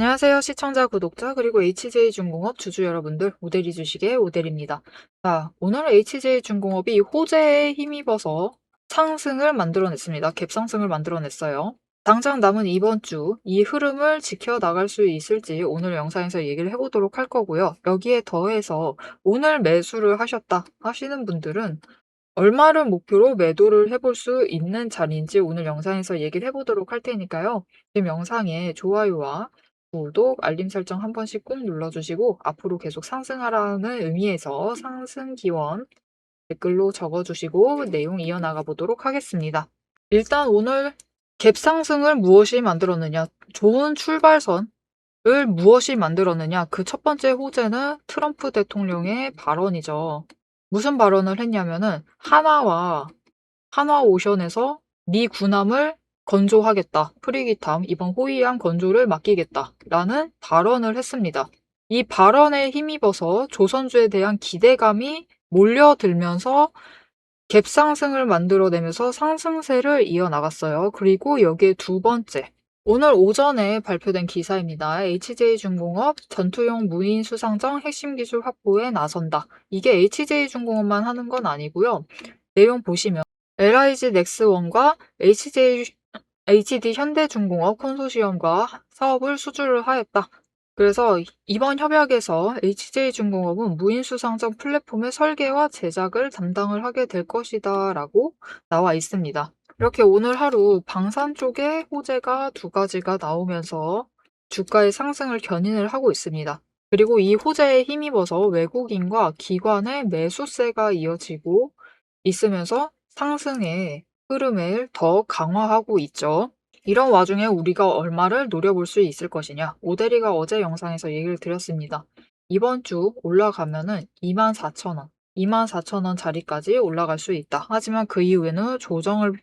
안녕하세요. 시청자, 구독자, 그리고 HJ중공업 주주 여러분들, 오대리 주식의 오대리입니다. 자, 오늘 HJ중공업이 호재에 힘입어서 상승을 만들어냈습니다. 갭상승을 만들어냈어요. 당장 남은 이번 주 이 흐름을 지켜나갈 수 있을지 오늘 영상에서 얘기를 해보도록 할 거고요. 여기에 더해서 오늘 매수를 하셨다 하시는 분들은 얼마를 목표로 매도를 해볼 수 있는 자리인지 오늘 영상에서 얘기를 해보도록 할 테니까요. 지금 영상에 좋아요와 구독, 알림 설정 한 번씩 꼭 눌러주시고 앞으로 계속 상승하라는 의미에서 상승 기원 댓글로 적어주시고 내용 이어나가 보도록 하겠습니다. 일단 오늘 갭 상승을 무엇이 만들었느냐, 좋은 출발선을 무엇이 만들었느냐, 그 첫 번째 호재는 트럼프 대통령의 발언이죠. 무슨 발언을 했냐면은 한화오션에서 미 군함을 건조하겠다. 프리기함 이번 호위함 건조를 맡기겠다라는 발언을 했습니다. 이 발언에 힘입어서 조선주에 대한 기대감이 몰려들면서 갭상승을 만들어내면서 상승세를 이어나갔어요. 그리고 여기에 두 번째, 오늘 오전에 발표된 기사입니다. HJ중공업 전투용 무인 수상정 핵심 기술 확보에 나선다. 이게 HJ중공업만 하는 건 아니고요. 내용 보시면 LIG 넥스원과 HD 현대중공업 콘소시엄과 사업을 수주를 하였다. 그래서 이번 협약에서 HJ중공업은 무인수상정 플랫폼의 설계와 제작을 담당을 하게 될 것이다 라고 나와 있습니다. 이렇게 오늘 하루 방산 쪽에 호재가 두 가지가 나오면서 주가의 상승을 견인을 하고 있습니다. 그리고 이 호재에 힘입어서 외국인과 기관의 매수세가 이어지고 있으면서 상승의 흐름을 더 강화하고 있죠. 이런 와중에 우리가 얼마를 노려볼 수 있을 것이냐. 오대리가 어제 영상에서 얘기를 드렸습니다. 이번 주 올라가면은 24,000원, 24,000원 자리까지 올라갈 수 있다. 하지만 그 이후에는 조정을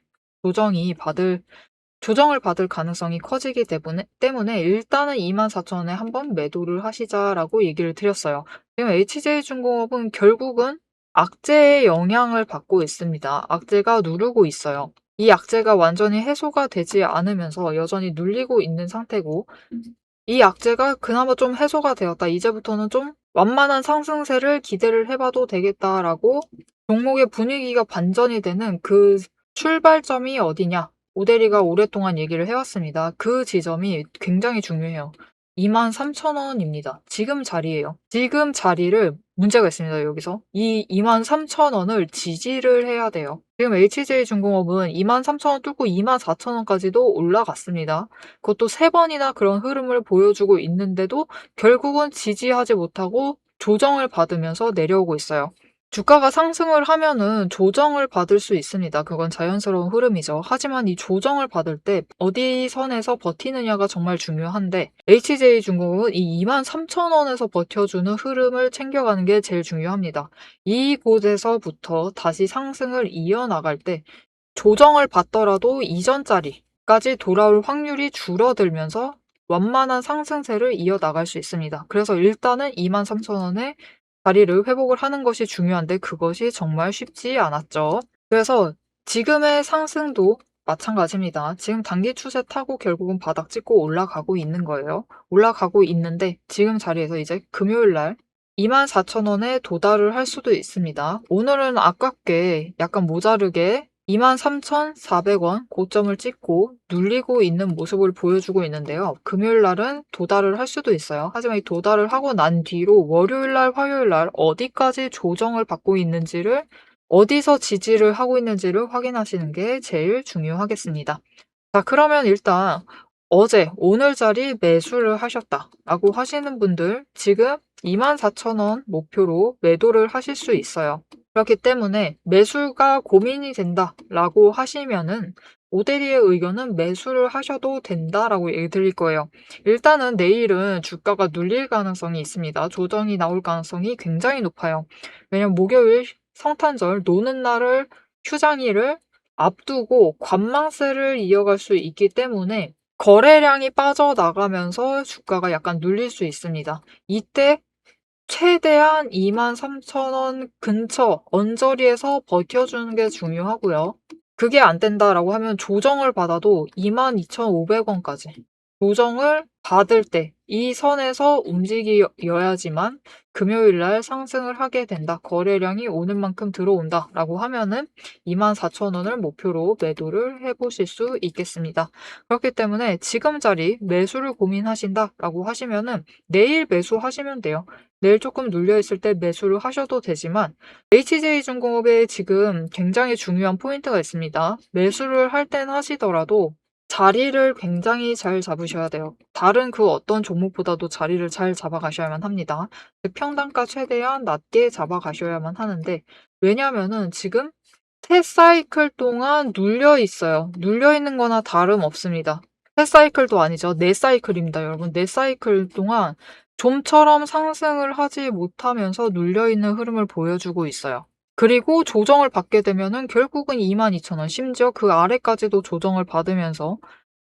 받을 가능성이 커지기 때문에 일단은 24,000원에 한번 매도를 하시자라고 얘기를 드렸어요. 지금 HJ중공업은 결국은 악재의 영향을 받고 있습니다. 악재가 누르고 있어요. 이 악재가 완전히 해소가 되지 않으면서 여전히 눌리고 있는 상태고, 이 악재가 그나마 좀 해소가 되었다. 이제부터는 좀 완만한 상승세를 기대를 해봐도 되겠다라고 종목의 분위기가 반전이 되는 그 출발점이 어디냐? 오대리가 오랫동안 얘기를 해왔습니다. 그 지점이 굉장히 중요해요. 23,000원입니다. 지금 자리예요. 지금 자리를 문제가 있습니다. 여기서 이 23,000원을 지지를 해야 돼요. 지금 HJ중공업은 23,000원 뚫고 24,000원까지도 올라갔습니다. 그것도 세 번이나 그런 흐름을 보여주고 있는데도 결국은 지지하지 못하고 조정을 받으면서 내려오고 있어요. 주가가 상승을 하면은 조정을 받을 수 있습니다. 그건 자연스러운 흐름이죠. 하지만 이 조정을 받을 때 어디 선에서 버티느냐가 정말 중요한데 HJ중공업은 이 23,000원에서 버텨주는 흐름을 챙겨가는 게 제일 중요합니다. 이곳에서부터 다시 상승을 이어나갈 때 조정을 받더라도 이전 자리까지 돌아올 확률이 줄어들면서 완만한 상승세를 이어나갈 수 있습니다. 그래서 일단은 23,000원에 자리를 회복을 하는 것이 중요한데 그것이 정말 쉽지 않았죠. 그래서 지금의 상승도 마찬가지입니다. 지금 단기 추세 타고 결국은 바닥 찍고 올라가고 있는 거예요. 올라가고 있는데 지금 자리에서 이제 금요일 날 24,000원에 도달을 할 수도 있습니다. 오늘은 아깝게 약간 모자르게 23,400원 고점을 찍고 눌리고 있는 모습을 보여주고 있는데요. 금요일 날은 도달을 할 수도 있어요. 하지만 이 도달을 하고 난 뒤로 월요일 날, 화요일 날 어디까지 조정을 받고 있는지를 어디서 지지를 하고 있는지를 확인하시는 게 제일 중요하겠습니다. 자, 그러면 일단 어제 오늘 자리 매수를 하셨다라고 하시는 분들 지금 24,000원 목표로 매도를 하실 수 있어요. 그렇기 때문에 매수가 고민이 된다라고 하시면은 오대리의 의견은 매수를 하셔도 된다라고 얘기 드릴 거예요. 일단은 내일은 주가가 눌릴 가능성이 있습니다. 조정이 나올 가능성이 굉장히 높아요. 왜냐면 목요일 성탄절 노는 날을 휴장일을 앞두고 관망세를 이어갈 수 있기 때문에 거래량이 빠져나가면서 주가가 약간 눌릴 수 있습니다. 이때 최대한 23,000원 근처 언저리에서 버텨주는 게 중요하고요. 그게 안 된다라고 하면 조정을 받아도 22,500원까지 조정을 받을 때 이 선에서 움직여야지만 금요일 날 상승을 하게 된다. 거래량이 오는 만큼 들어온다. 라고 하면은 24,000원을 목표로 매도를 해보실 수 있겠습니다. 그렇기 때문에 지금 자리 매수를 고민하신다. 라고 하시면은 내일 매수하시면 돼요. 내일 조금 눌려있을 때 매수를 하셔도 되지만 HJ중공업에 지금 굉장히 중요한 포인트가 있습니다. 매수를 할 땐 하시더라도 자리를 굉장히 잘 잡으셔야 돼요. 다른 그 어떤 종목보다도 자리를 잘 잡아가셔야만 합니다. 평단가 최대한 낮게 잡아가셔야만 하는데 왜냐면은 지금 세 사이클 동안 눌려 있어요. 눌려 있는 거나 다름없습니다. 세 사이클도 아니죠. 네 사이클입니다, 여러분. 네 사이클 동안 좀처럼 상승을 하지 못하면서 눌려 있는 흐름을 보여주고 있어요. 그리고 조정을 받게 되면은 결국은 22,000원, 심지어 그 아래까지도 조정을 받으면서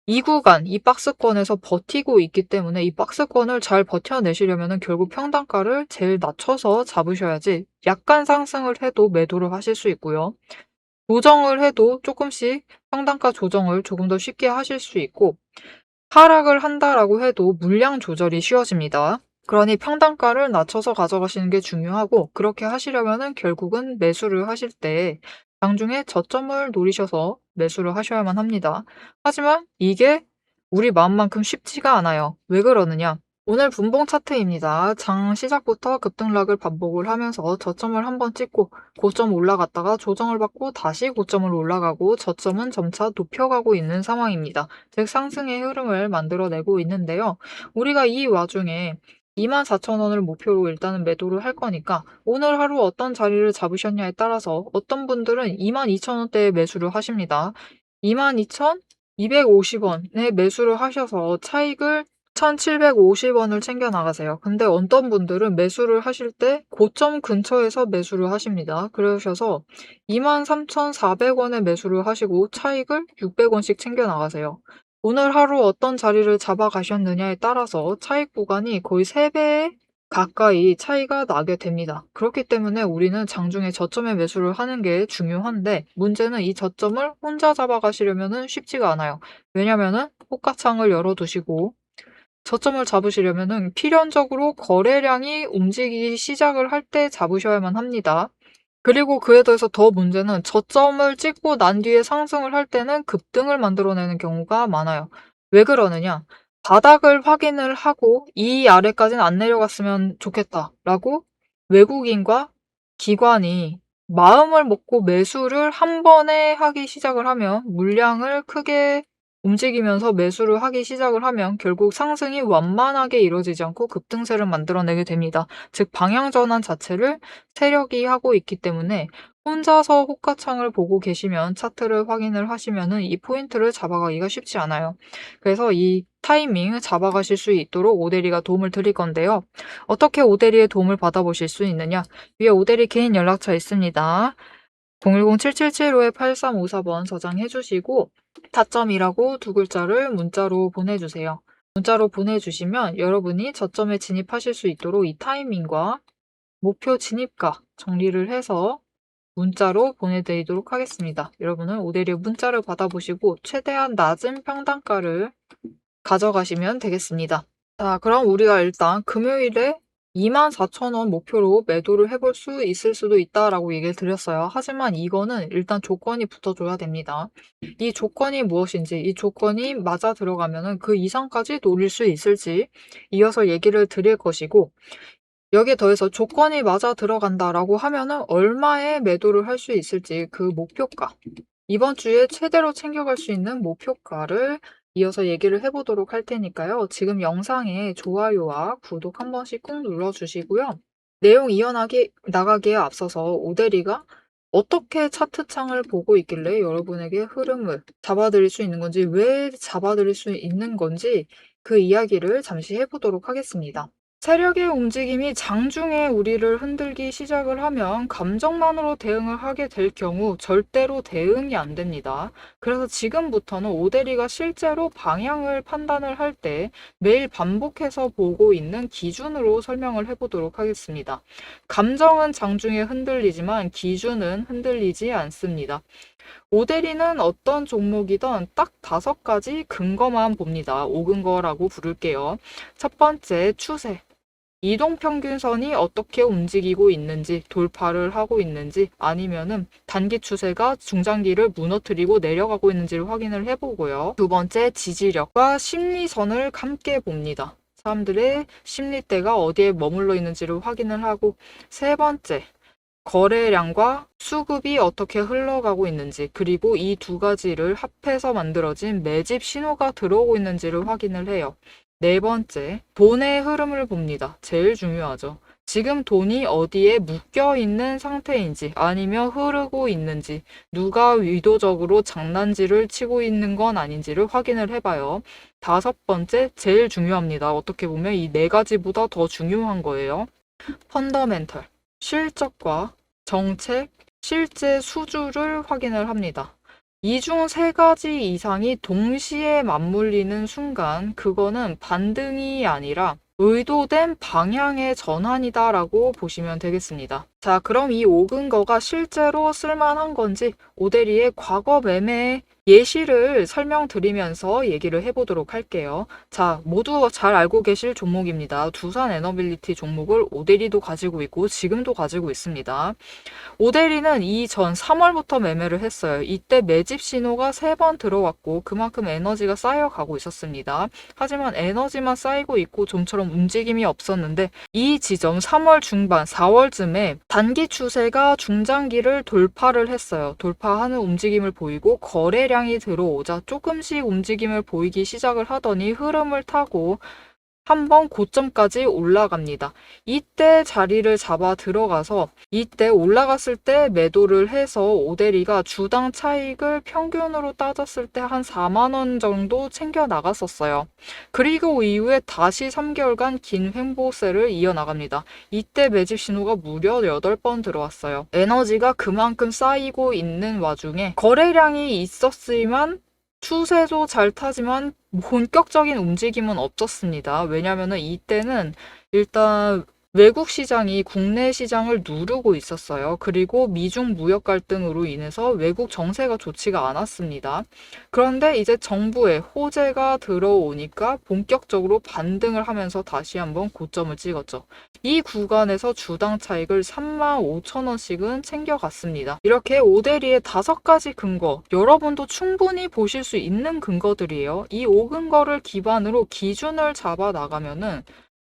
이 구간, 이 박스권에서 버티고 있기 때문에 이 박스권을 잘 버텨내시려면은 결국 평단가를 제일 낮춰서 잡으셔야지 약간 상승을 해도 매도를 하실 수 있고요. 조정을 해도 조금씩 평단가 조정을 조금 더 쉽게 하실 수 있고 하락을 한다라고 해도 물량 조절이 쉬워집니다. 그러니 평단가를 낮춰서 가져가시는 게 중요하고 그렇게 하시려면은 결국은 매수를 하실 때 장중에 저점을 노리셔서 매수를 하셔야만 합니다. 하지만 이게 우리 마음만큼 쉽지가 않아요. 왜 그러느냐? 오늘 분봉 차트입니다. 장 시작부터 급등락을 반복을 하면서 저점을 한번 찍고 고점 올라갔다가 조정을 받고 다시 고점을 올라가고 저점은 점차 높여가고 있는 상황입니다. 즉 상승의 흐름을 만들어내고 있는데요. 우리가 이 와중에 24,000원을 목표로 일단은 매도를 할 거니까 오늘 하루 어떤 자리를 잡으셨냐에 따라서 어떤 분들은 22,000원대에 매수를 하십니다. 22,250원에 매수를 하셔서 차익을 1,750원을 챙겨 나가세요. 근데 어떤 분들은 매수를 하실 때 고점 근처에서 매수를 하십니다. 그러셔서 23,400원에 매수를 하시고 차익을 600원씩 챙겨 나가세요. 오늘 하루 어떤 자리를 잡아가셨느냐에 따라서 차익 구간이 거의 3배 가까이 차이가 나게 됩니다. 그렇기 때문에 우리는 장중에 저점에 매수를 하는 게 중요한데 문제는 이 저점을 혼자 잡아가시려면 쉽지가 않아요. 왜냐면은 호가창을 열어두시고 저점을 잡으시려면은 필연적으로 거래량이 움직이기 시작을 할 때 잡으셔야만 합니다. 그리고 그에 더해서 더 문제는 저점을 찍고 난 뒤에 상승을 할 때는 급등을 만들어내는 경우가 많아요. 왜 그러느냐? 바닥을 확인을 하고 이 아래까지는 안 내려갔으면 좋겠다라고 외국인과 기관이 마음을 먹고 매수를 한 번에 하기 시작을 하면 물량을 크게 움직이면서 매수를 하기 시작을 하면 결국 상승이 완만하게 이루어지지 않고 급등세를 만들어내게 됩니다. 즉 방향 전환 자체를 세력이 하고 있기 때문에 혼자서 호가창을 보고 계시면 차트를 확인을 하시면은 이 포인트를 잡아가기가 쉽지 않아요. 그래서 이 타이밍을 잡아가실 수 있도록 오대리가 도움을 드릴 건데요. 어떻게 오대리의 도움을 받아보실 수 있느냐? 위에 오대리 개인 연락처 있습니다. 010-777-5-8354번 저장해 주시고 타점이라고 두 글자를 문자로 보내주세요. 문자로 보내주시면 여러분이 저점에 진입하실 수 있도록 이 타이밍과 목표 진입가 정리를 해서 문자로 보내드리도록 하겠습니다. 여러분은 오데리의 문자를 받아보시고 최대한 낮은 평단가를 가져가시면 되겠습니다. 자, 그럼 우리가 일단 금요일에 24,000원 목표로 매도를 해볼 수 있을 수도 있다라고 얘기를 드렸어요. 하지만 이거는 일단 조건이 붙어줘야 됩니다. 이 조건이 무엇인지, 이 조건이 맞아 들어가면은 그 이상까지 노릴 수 있을지 이어서 얘기를 드릴 것이고, 여기에 더해서 조건이 맞아 들어간다라고 하면은 얼마에 매도를 할 수 있을지 그 목표가, 이번 주에 최대로 챙겨갈 수 있는 목표가를 이어서 얘기를 해보도록 할 테니까요. 지금 영상에 좋아요와 구독 한 번씩 꾹 눌러주시고요. 내용 나가기에 앞서서 오대리가 어떻게 차트창을 보고 있길래 여러분에게 흐름을 잡아드릴 수 있는 건지, 왜 잡아드릴 수 있는 건지 그 이야기를 잠시 해보도록 하겠습니다. 세력의 움직임이 장중에 우리를 흔들기 시작을 하면 감정만으로 대응을 하게 될 경우 절대로 대응이 안 됩니다. 그래서 지금부터는 오대리가 실제로 방향을 판단을 할 때 매일 반복해서 보고 있는 기준으로 설명을 해보도록 하겠습니다. 감정은 장중에 흔들리지만 기준은 흔들리지 않습니다. 오대리는 어떤 종목이든 딱 5가지 근거만 봅니다. 5근거라고 부를게요. 첫 번째, 추세. 이동평균선이 어떻게 움직이고 있는지, 돌파를 하고 있는지, 아니면은 단기 추세가 중장기를 무너뜨리고 내려가고 있는지를 확인을 해보고요. 두 번째, 지지력과 심리선을 함께 봅니다. 사람들의 심리대가 어디에 머물러 있는지를 확인을 하고, 세 번째, 거래량과 수급이 어떻게 흘러가고 있는지, 그리고 이 2가지를 합해서 만들어진 매집 신호가 들어오고 있는지를 확인을 해요. 네 번째, 돈의 흐름을 봅니다. 제일 중요하죠. 지금 돈이 어디에 묶여 있는 상태인지, 아니면 흐르고 있는지, 누가 의도적으로 장난질을 치고 있는 건 아닌지를 확인을 해봐요. 5번째, 제일 중요합니다. 어떻게 보면 이 4가지보다 더 중요한 거예요. 펀더멘털, 실적과 정책, 실제 수주를 확인을 합니다. 이 중 3가지 이상이 동시에 맞물리는 순간 그거는 반등이 아니라 의도된 방향의 전환이다라고 보시면 되겠습니다. 자, 그럼 이 5근거가 실제로 쓸만한 건지 오대리의 과거 매매 예시를 설명드리면서 얘기를 해보도록 할게요. 자, 모두 잘 알고 계실 종목입니다. 두산 에너빌리티 종목을 오대리도 가지고 있고 지금도 가지고 있습니다. 오대리는 이전 3월부터 매매를 했어요. 이때 매집 신호가 3번 들어왔고 그만큼 에너지가 쌓여가고 있었습니다. 하지만 에너지만 쌓이고 있고 좀처럼 움직임이 없었는데 이 지점 3월 중반, 4월쯤에 단기 추세가 중장기를 돌파를 했어요. 돌파하는 움직임을 보이고 거래량이 들어오자 조금씩 움직임을 보이기 시작을 하더니 흐름을 타고 한번 고점까지 올라갑니다. 이때 자리를 잡아 들어가서 이때 올라갔을 때 매도를 해서 오대리가 주당 차익을 평균으로 따졌을 때 한 4만 원 정도 챙겨 나갔었어요. 그리고 이후에 다시 3개월간 긴 횡보세를 이어나갑니다. 이때 매집 신호가 무려 8번 들어왔어요. 에너지가 그만큼 쌓이고 있는 와중에 거래량이 있었지만 추세도 잘 타지만 본격적인 움직임은 없었습니다. 왜냐하면 이때는 일단 외국 시장이 국내 시장을 누르고 있었어요. 그리고 미중 무역 갈등으로 인해서 외국 정세가 좋지가 않았습니다. 그런데 이제 정부의 호재가 들어오니까 본격적으로 반등을 하면서 다시 한번 고점을 찍었죠. 이 구간에서 주당 차익을 35,000원씩은 챙겨갔습니다. 이렇게 오대리의 5가지 근거, 여러분도 충분히 보실 수 있는 근거들이에요. 이 5근거를 기반으로 기준을 잡아 나가면은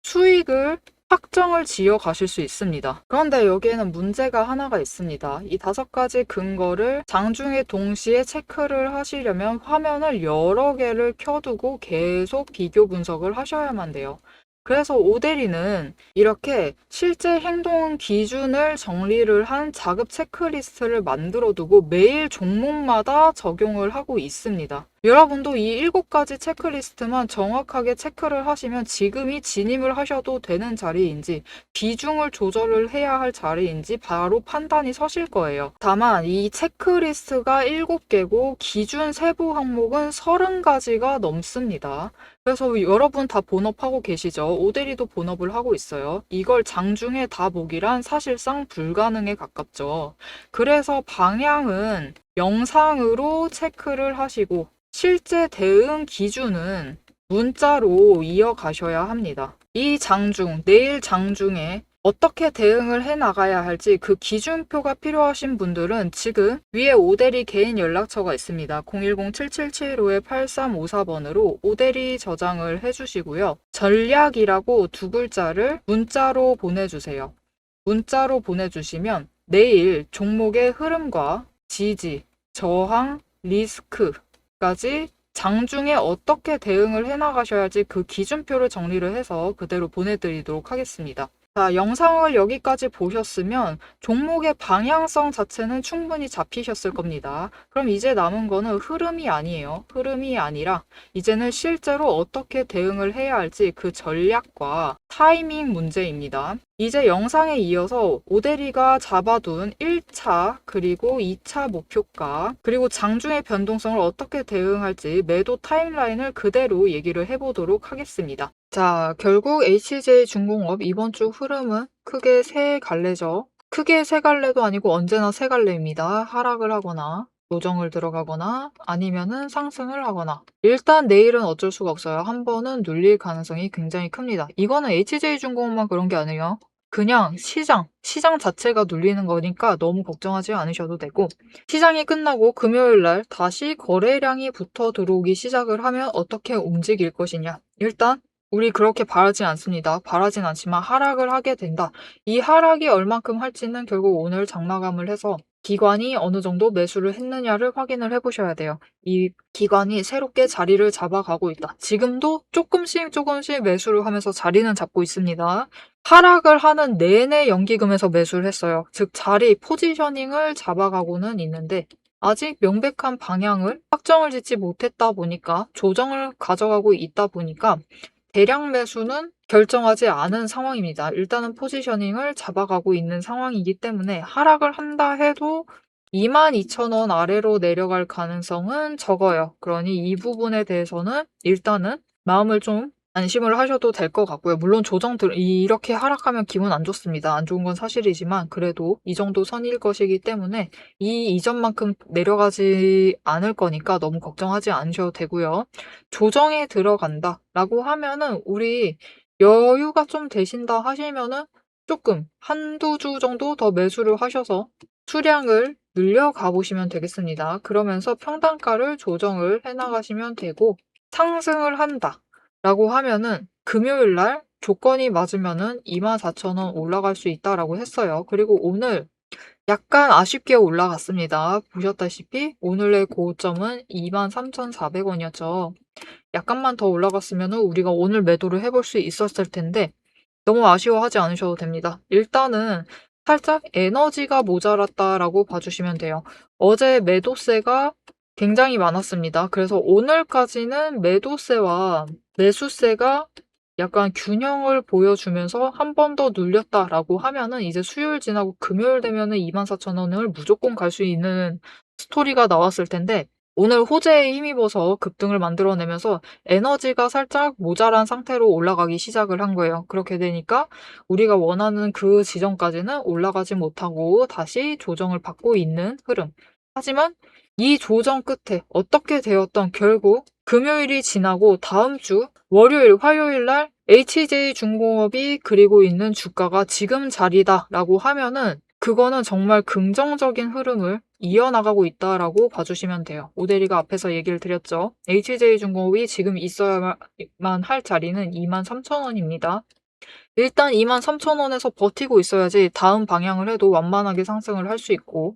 수익을 확정을 지어 가실 수 있습니다. 그런데 여기에는 문제가 하나가 있습니다. 이 5가지 근거를 장중에 동시에 체크를 하시려면 화면을 여러 개를 켜두고 계속 비교 분석을 하셔야만 돼요. 그래서 오대리는 이렇게 실제 행동 기준을 정리를 한 자급 체크리스트를 만들어 두고 매일 종목마다 적용을 하고 있습니다. 여러분도 이 7가지 체크리스트만 정확하게 체크를 하시면 지금이 진입을 하셔도 되는 자리인지 비중을 조절을 해야 할 자리인지 바로 판단이 서실 거예요. 다만 이 체크리스트가 7개고 기준 세부 항목은 30가지가 넘습니다. 그래서 여러분 다 본업하고 계시죠? 오대리도 본업을 하고 있어요. 이걸 장중에 다 보기란 사실상 불가능에 가깝죠. 그래서 방향은 영상으로 체크를 하시고 실제 대응 기준은 문자로 이어가셔야 합니다. 이 장중, 내일 장중에 어떻게 대응을 해 나가야 할지 그 기준표가 필요하신 분들은 지금 위에 오대리 개인 연락처가 있습니다. 010-7775-8354번으로 오대리 저장을 해주시고요. 전략이라고 2글자를 문자로 보내주세요. 문자로 보내주시면 내일 종목의 흐름과 지지, 저항, 리스크까지 장중에 어떻게 대응을 해나가셔야지 그 기준표를 정리를 해서 그대로 보내드리도록 하겠습니다. 자, 영상을 여기까지 보셨으면 종목의 방향성 자체는 충분히 잡히셨을 겁니다. 그럼 이제 남은 거는 흐름이 아니에요. 흐름이 아니라 이제는 실제로 어떻게 대응을 해야 할지 그 전략과 타이밍 문제입니다. 이제 영상에 이어서 오데리가 잡아둔 1차 그리고 2차 목표가 그리고 장중의 변동성을 어떻게 대응할지 매도 타임라인을 그대로 얘기를 해보도록 하겠습니다. 자, 결국 HJ중공업 이번 주 흐름은 크게 세 갈래죠. 크게 세 갈래도 아니고 언제나 세 갈래입니다. 하락을 하거나 조정을 들어가거나 아니면은 상승을 하거나. 일단 내일은 어쩔 수가 없어요. 한 번은 눌릴 가능성이 굉장히 큽니다. 이거는 HJ중공업만 그런 게 아니에요. 그냥 시장 자체가 눌리는 거니까 너무 걱정하지 않으셔도 되고, 시장이 끝나고 금요일 날 다시 거래량이 붙어 들어오기 시작을 하면 어떻게 움직일 것이냐. 일단 우리 그렇게 바라진 않습니다. 바라진 않지만 하락을 하게 된다. 이 하락이 얼만큼 할지는 결국 오늘 장마감을 해서 기관이 어느 정도 매수를 했느냐를 확인을 해보셔야 돼요. 이 기관이 새롭게 자리를 잡아가고 있다. 지금도 조금씩 매수를 하면서 자리는 잡고 있습니다. 하락을 하는 내내 연기금에서 매수를 했어요. 즉 자리 포지셔닝을 잡아가고는 있는데 아직 명백한 방향을 확정을 짓지 못했다 보니까 조정을 가져가고 있다 보니까 대량 매수는 결정하지 않은 상황입니다. 일단은 포지셔닝을 잡아가고 있는 상황이기 때문에 하락을 한다 해도 22,000원 아래로 내려갈 가능성은 적어요. 그러니 이 부분에 대해서는 일단은 마음을 좀 안심을 하셔도 될 것 같고요. 물론 이렇게 하락하면 기분 안 좋습니다. 안 좋은 건 사실이지만 그래도 이 정도 선일 것이기 때문에 이 이전만큼 내려가지 않을 거니까 너무 걱정하지 않으셔도 되고요. 조정에 들어간다 라고 하면은 우리 여유가 좀 되신다 하시면은 조금 한두 주 정도 더 매수를 하셔서 수량을 늘려가 보시면 되겠습니다. 그러면서 평단가를 조정을 해나가시면 되고, 상승을 한다 라고 하면은 금요일 날 조건이 맞으면은 24,000원 올라갈 수 있다라고 했어요. 그리고 오늘 약간 아쉽게 올라갔습니다. 보셨다시피 오늘의 고점은 23,400원이었죠. 약간만 더 올라갔으면 우리가 오늘 매도를 해볼 수 있었을 텐데 너무 아쉬워하지 않으셔도 됩니다. 일단은 살짝 에너지가 모자랐다라고 봐주시면 돼요. 어제 매도세가 굉장히 많았습니다. 그래서 오늘까지는 매도세와 매수세가 약간 균형을 보여주면서 한 번 더 눌렸다라고 하면은 이제 수요일 지나고 금요일 되면은 24,000원을 무조건 갈 수 있는 스토리가 나왔을 텐데 오늘 호재에 힘입어서 급등을 만들어내면서 에너지가 살짝 모자란 상태로 올라가기 시작을 한 거예요. 그렇게 되니까 우리가 원하는 그 지점까지는 올라가지 못하고 다시 조정을 받고 있는 흐름. 하지만 이 조정 끝에 어떻게 되었던 결국 금요일이 지나고 다음 주 월요일, 화요일 날 HJ중공업이 그리고 있는 주가가 지금 자리다라고 하면은 그거는 정말 긍정적인 흐름을 이어나가고 있다라고 봐주시면 돼요. 오데리가 앞에서 얘기를 드렸죠. HJ중공업이 지금 있어야만 할 자리는 23,000원입니다. 일단 23,000원에서 버티고 있어야지 다음 방향을 해도 완만하게 상승을 할 수 있고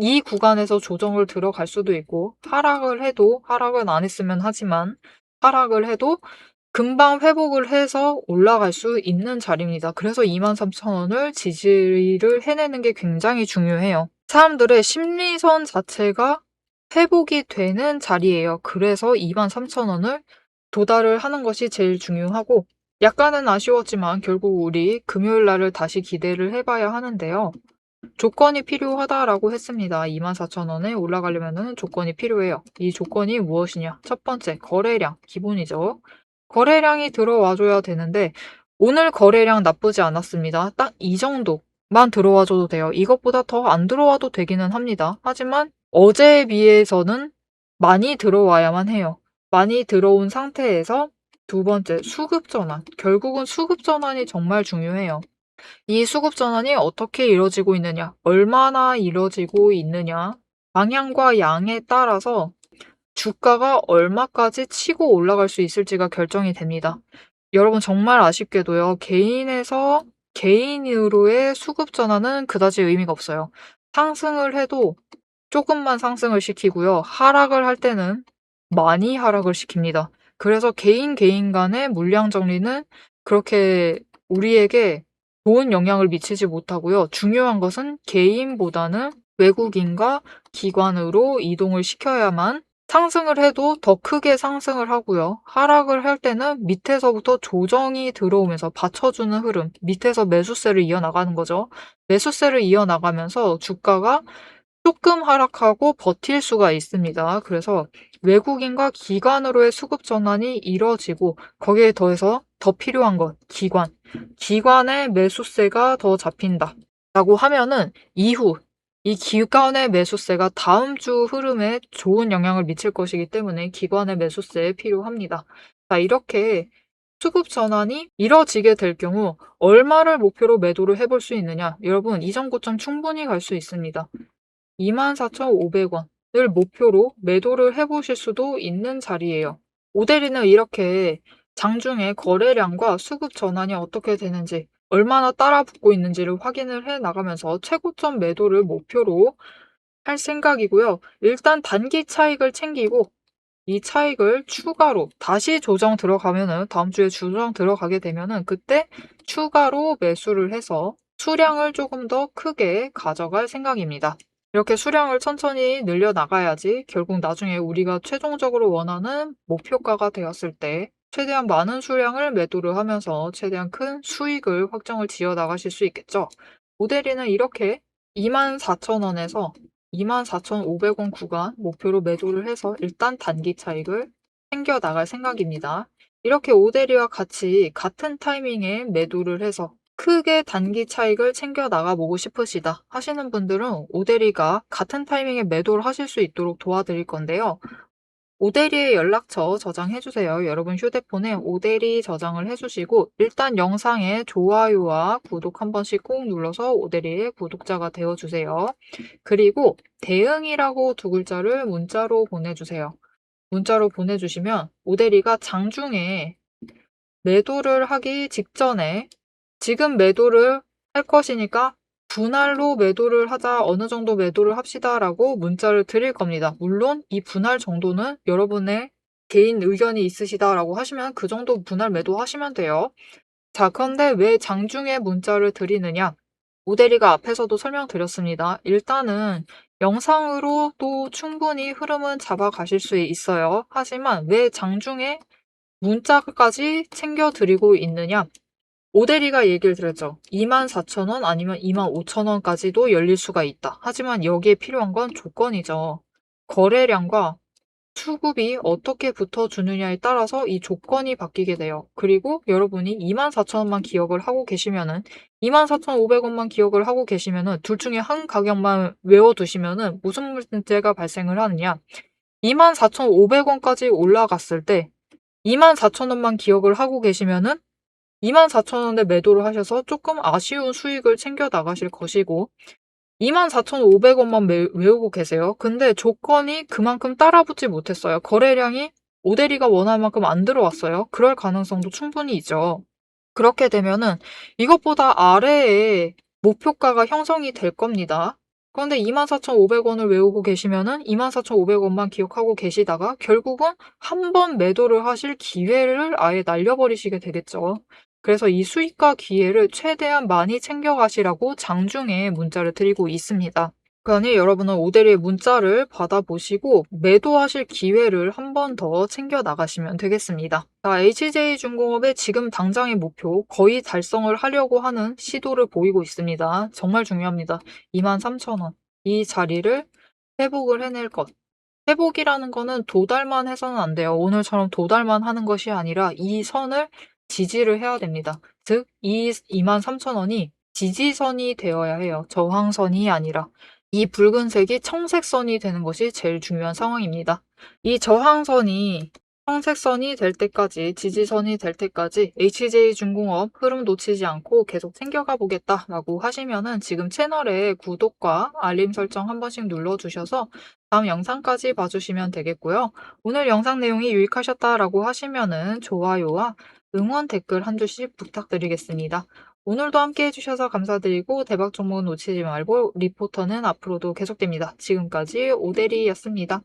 이 구간에서 조정을 들어갈 수도 있고 하락을 해도 하락은 안 했으면 하지만 하락을 해도 금방 회복을 해서 올라갈 수 있는 자리입니다. 그래서 23,000원을 지지를 해내는 게 굉장히 중요해요. 사람들의 심리선 자체가 회복이 되는 자리예요. 그래서 23,000원을 도달을 하는 것이 제일 중요하고 약간은 아쉬웠지만 결국 우리 금요일 날을 다시 기대를 해봐야 하는데요. 조건이 필요하다라고 했습니다. 24,000원에 올라가려면 조건이 필요해요. 이 조건이 무엇이냐? 첫 번째, 거래량. 기본이죠. 거래량이 들어와줘야 되는데 오늘 거래량 나쁘지 않았습니다. 딱 이 정도만 들어와줘도 돼요. 이것보다 더 안 들어와도 되기는 합니다. 하지만 어제에 비해서는 많이 들어와야만 해요. 많이 들어온 상태에서 두 번째, 수급 전환. 결국은 수급 전환이 정말 중요해요. 이 수급 전환이 어떻게 이루어지고 있느냐, 얼마나 이루어지고 있느냐, 방향과 양에 따라서 주가가 얼마까지 치고 올라갈 수 있을지가 결정이 됩니다. 여러분 정말 아쉽게도요. 개인으로의 수급 전환은 그다지 의미가 없어요. 상승을 해도 조금만 상승을 시키고요. 하락을 할 때는 많이 하락을 시킵니다. 그래서 개인 간의 물량 정리는 그렇게 우리에게 좋은 영향을 미치지 못하고요. 중요한 것은 개인보다는 외국인과 기관으로 이동을 시켜야만 상승을 해도 더 크게 상승을 하고요. 하락을 할 때는 밑에서부터 조정이 들어오면서 받쳐주는 흐름, 밑에서 매수세를 이어나가는 거죠. 매수세를 이어나가면서 주가가 조금 하락하고 버틸 수가 있습니다. 그래서 외국인과 기관으로의 수급 전환이 이뤄지고 거기에 더해서 더 필요한 것, 기관. 기관의 매수세가 더 잡힌다. 라고 하면은 이후 이 기관의 매수세가 다음 주 흐름에 좋은 영향을 미칠 것이기 때문에 기관의 매수세 필요합니다. 자, 이렇게 수급 전환이 이뤄지게 될 경우 얼마를 목표로 매도를 해볼 수 있느냐? 여러분, 이전 고점 충분히 갈 수 있습니다. 24,500원을 목표로 매도를 해보실 수도 있는 자리예요. 오데리는 이렇게 장중에 거래량과 수급 전환이 어떻게 되는지, 얼마나 따라붙고 있는지를 확인을 해 나가면서 최고점 매도를 목표로 할 생각이고요. 일단 단기 차익을 챙기고 이 차익을 추가로 다시 조정 들어가면은 다음 주에 조정 들어가게 되면은 그때 추가로 매수를 해서 수량을 조금 더 크게 가져갈 생각입니다. 이렇게 수량을 천천히 늘려 나가야지 결국 나중에 우리가 최종적으로 원하는 목표가가 되었을 때 최대한 많은 수량을 매도를 하면서 최대한 큰 수익을 확정을 지어 나가실 수 있겠죠. 모델이는 이렇게 24,000원에서 24,500원 구간 목표로 매도를 해서 일단 단기 차익을 챙겨 나갈 생각입니다. 이렇게 오데리와 같이 같은 타이밍에 매도를 해서 크게 단기 차익을 챙겨 나가보고 싶으시다 하시는 분들은 오데리가 같은 타이밍에 매도를 하실 수 있도록 도와드릴 건데요. 오데리의 연락처 저장해주세요. 여러분 휴대폰에 오데리 저장을 해주시고 일단 영상에 좋아요와 구독 한 번씩 꼭 눌러서 오데리의 구독자가 되어주세요. 그리고 대응이라고 두 글자를 문자로 보내주세요. 문자로 보내주시면 오데리가 장중에 매도를 하기 직전에 지금 매도를 할 것이니까 분할로 매도를 하자, 어느 정도 매도를 합시다라고 문자를 드릴 겁니다. 물론 이 분할 정도는 여러분의 개인 의견이 있으시다라고 하시면 그 정도 분할 매도하시면 돼요. 자, 그런데 왜 장중에 문자를 드리느냐? 오데리가 앞에서도 설명드렸습니다. 일단은 영상으로도 충분히 흐름은 잡아가실 수 있어요. 하지만 왜 장중에 문자까지 챙겨드리고 있느냐? 오데리가 얘기를 드렸죠. 24,000원 아니면 25,000원까지도 열릴 수가 있다. 하지만 여기에 필요한 건 조건이죠. 거래량과 수급이 어떻게 붙어주느냐에 따라서 이 조건이 바뀌게 돼요. 그리고 여러분이 24,000원만 기억을 하고 계시면은 24,500원만 기억을 하고 계시면은 둘 중에 한 가격만 외워두시면은 무슨 문제가 발생을 하느냐. 24,500원까지 올라갔을 때 24,000원만 기억을 하고 계시면은 24,000원에 매도를 하셔서 조금 아쉬운 수익을 챙겨 나가실 것이고 24,500원만 외우고 계세요. 근데 조건이 그만큼 따라붙지 못했어요. 거래량이 오데리가 원할 만큼 안 들어왔어요. 그럴 가능성도 충분히 있죠. 그렇게 되면은 이것보다 아래에 목표가가 형성이 될 겁니다. 그런데 24,500원을 외우고 계시면은 24,500원만 기억하고 계시다가 결국은 한 번 매도를 하실 기회를 아예 날려버리시게 되겠죠. 그래서 이 수익과 기회를 최대한 많이 챙겨가시라고 장중에 문자를 드리고 있습니다. 그러니 여러분은 오데리의 문자를 받아보시고 매도하실 기회를 한 번 더 챙겨 나가시면 되겠습니다. 자, HJ중공업의 지금 당장의 목표 거의 달성을 하려고 하는 시도를 보이고 있습니다. 정말 중요합니다. 23,000원. 이 자리를 회복을 해낼 것. 회복이라는 거는 도달만 해서는 안 돼요. 오늘처럼 도달만 하는 것이 아니라 이 선을 지지를 해야 됩니다. 즉, 이 23,000원이 지지선이 되어야 해요. 저항선이 아니라. 이 붉은색이 청색선이 되는 것이 제일 중요한 상황입니다. 이 저항선이 청색선이 될 때까지, 지지선이 될 때까지 HJ중공업 흐름 놓치지 않고 계속 챙겨가 보겠다라고 하시면은 지금 채널에 구독과 알림 설정 한 번씩 눌러주셔서 다음 영상까지 봐주시면 되겠고요. 오늘 영상 내용이 유익하셨다라고 하시면은 좋아요와 응원 댓글 한 줄씩 부탁드리겠습니다. 오늘도 함께 해주셔서 감사드리고 대박 종목 놓치지 말고 리포터는 앞으로도 계속됩니다. 지금까지 오데리였습니다.